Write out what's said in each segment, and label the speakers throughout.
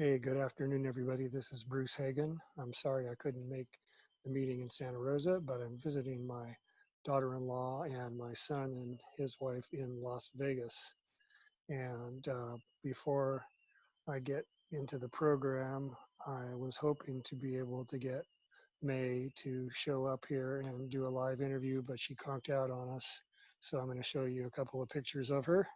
Speaker 1: Hey, good afternoon, everybody. This is Bruce Hagan. I'm sorry I couldn't make the meeting in Santa Rosa, but I'm visiting my daughter-in-law and my son and his wife in Las Vegas. And before I get into the program, I was hoping to be able to get May to show up here and do a live interview, but she conked out on us. So I'm going to show you a couple of pictures of her.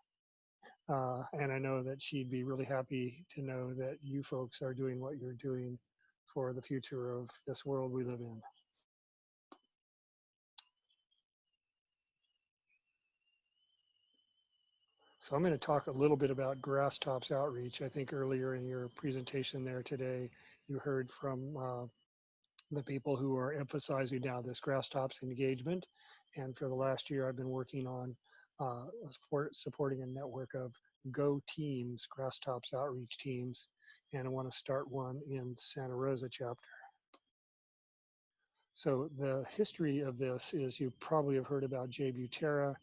Speaker 1: And I know that she'd be really happy to know that you folks are doing what you're doing for the future of this world we live in. So I'm going to talk a little bit about Grasstops Outreach. I think earlier in your presentation there today, you heard from the people who are emphasizing now this Grasstops engagement. And for the last year, I've been working on supporting a network of GO teams, Grasstops Outreach teams, and I want to start one in Santa Rosa Chapter. So the history of this is you probably have heard about Jay Butera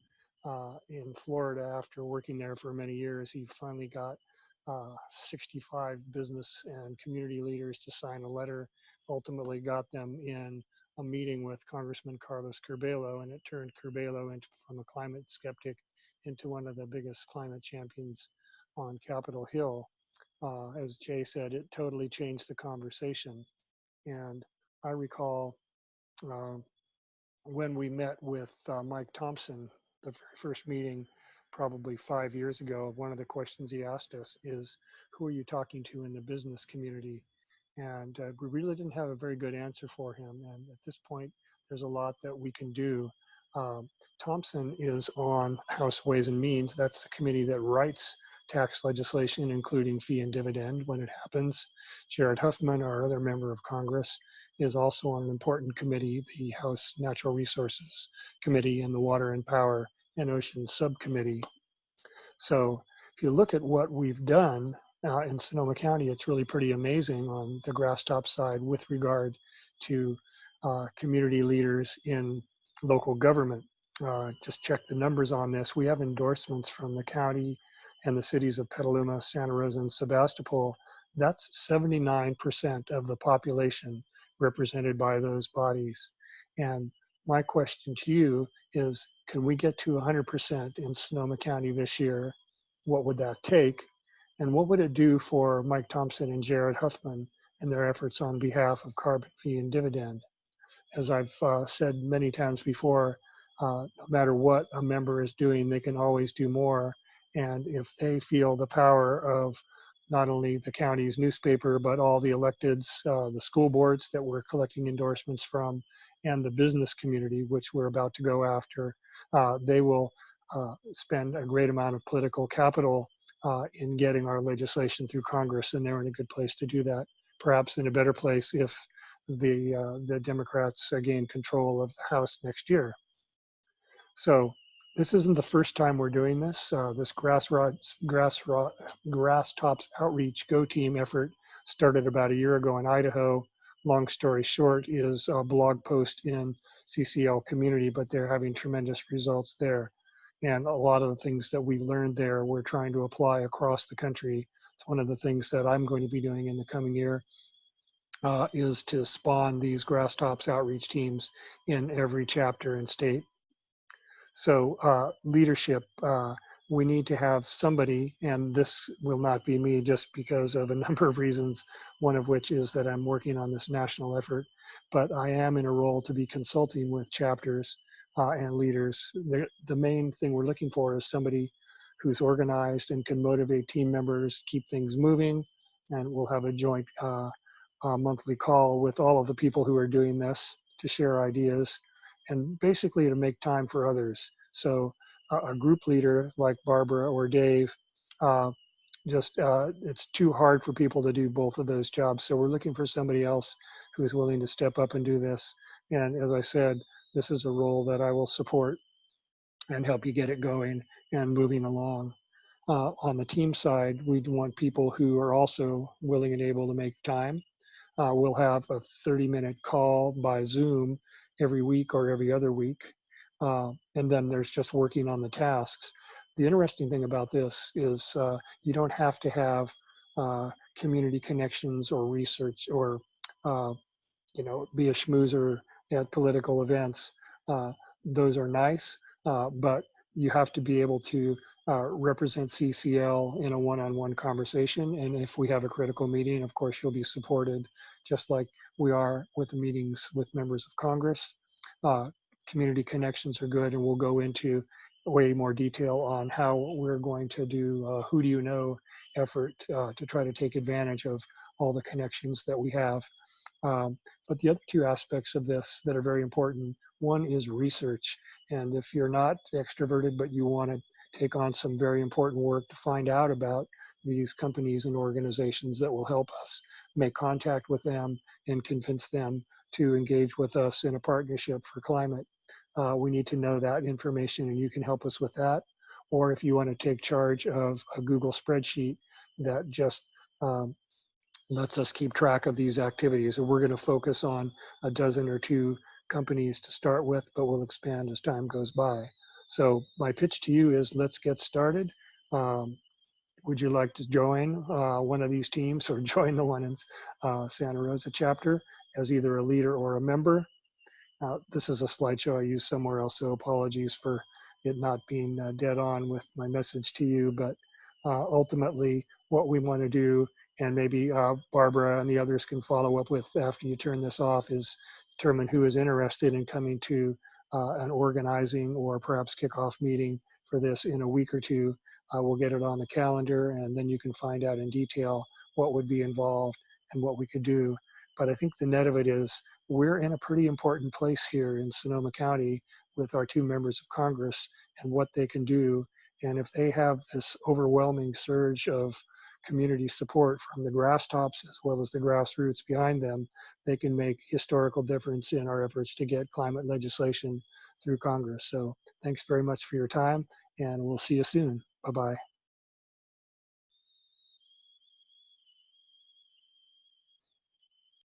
Speaker 1: in Florida. After working there for many years, he finally got 65 business and community leaders to sign a letter, ultimately got them in a meeting with Congressman Carlos Curbelo, and it turned Curbelo from a climate skeptic into one of the biggest climate champions on Capitol Hill. As Jay said, it totally changed the conversation. And I recall uh, when we met with Mike Thompson, the very first meeting, probably 5 years ago, one of the questions he asked us is, who are you talking to in the business community? And we really didn't have a very good answer for him. And at this point, there's a lot that we can do. Um, Thompson is on House Ways and Means. That's the committee that writes tax legislation, including fee and dividend when it happens. Jared Huffman, our other member of Congress, is also on an important committee, the House Natural Resources Committee and the Water and Power and Oceans Subcommittee. So if you look at what we've done in Sonoma County, it's really pretty amazing on the Grasstop side with regard to community leaders in local government. Just check the numbers on this. We have endorsements from the county and the cities of Petaluma, Santa Rosa, and Sebastopol. That's 79% of the population represented by those bodies. And my question to you is, can we get to 100% in Sonoma County this year? What would that take? And what would it do for Mike Thompson and Jared Huffman and their efforts on behalf of carbon fee and dividend? As I've said many times before, no matter what a member is doing, they can always do more. And if they feel the power of not only the county's newspaper, but all the electeds, the school boards that we're collecting endorsements from, and the business community, which we're about to go after, they will spend a great amount of political capital in getting our legislation through Congress, and they're in a good place to do that. Perhaps in a better place if the Democrats gain control of the House next year. So this isn't the first time we're doing this. This Grasstops Outreach GO Team effort started about a year ago in Idaho. Long story short is a blog post in CCL community, but they're having tremendous results there. And a lot of the things that we learned there, we're trying to apply across the country. It's one of the things that I'm going to be doing in the coming year. Is to spawn these Grasstops outreach teams in every chapter and state. So leadership, we need to have somebody, and this will not be me just because of a number of reasons, one of which is that I'm working on this national effort, but I am in a role to be consulting with chapters and leaders. The main thing we're looking for is somebody who's organized and can motivate team members, keep things moving, and we'll have a joint monthly call with all of the people who are doing this to share ideas and basically to make time for others. So a group leader like Barbara or Dave, it's too hard for people to do both of those jobs. So we're looking for somebody else who's willing to step up and do this. And as I said, this is a role that I will support and help you get it going and moving along. On the team side, we want people who are also willing and able to make time. We'll have a 30-minute call by Zoom every week or every other week. And then there's just working on the tasks. The interesting thing about this is you don't have to have community connections or research or be a schmoozer at political events. Uh, those are nice, but you have to be able to represent CCL in a one-on-one conversation. And if we have a critical meeting, of course, you'll be supported just like we are with the meetings with members of Congress. Community connections are good, and we'll go into way more detail on how we're going to do who do you know effort to try to take advantage of all the connections that we have. But the other two aspects of this that are very important, one is research. And if you're not extroverted, but you want to take on some very important work to find out about these companies and organizations that will help us make contact with them and convince them to engage with us in a partnership for climate, we need to know that information, and you can help us with that. Or if you want to take charge of a Google spreadsheet that just lets us keep track of these activities. And we're going to focus on a dozen or two companies to start with, but we'll expand as time goes by. So my pitch to you is let's get started. Would you like to join one of these teams or join the one in Santa Rosa chapter as either a leader or a member? This is a slideshow I used somewhere else, so apologies for it not being dead on with my message to you. But ultimately, what we want to do, and maybe Barbara and the others can follow up with after you turn this off, is determine who is interested in coming to an organizing or perhaps kickoff meeting for this in a week or two. We'll get it on the calendar, and then you can find out in detail what would be involved and what we could do. But I think the net of it is we're in a pretty important place here in Sonoma County with our two members of Congress and what they can do. And if they have this overwhelming surge of community support from the Grasstops as well as the grassroots behind them, they can make historical difference in our efforts to get climate legislation through Congress. So thanks very much for your time, and we'll see you soon. Bye-bye.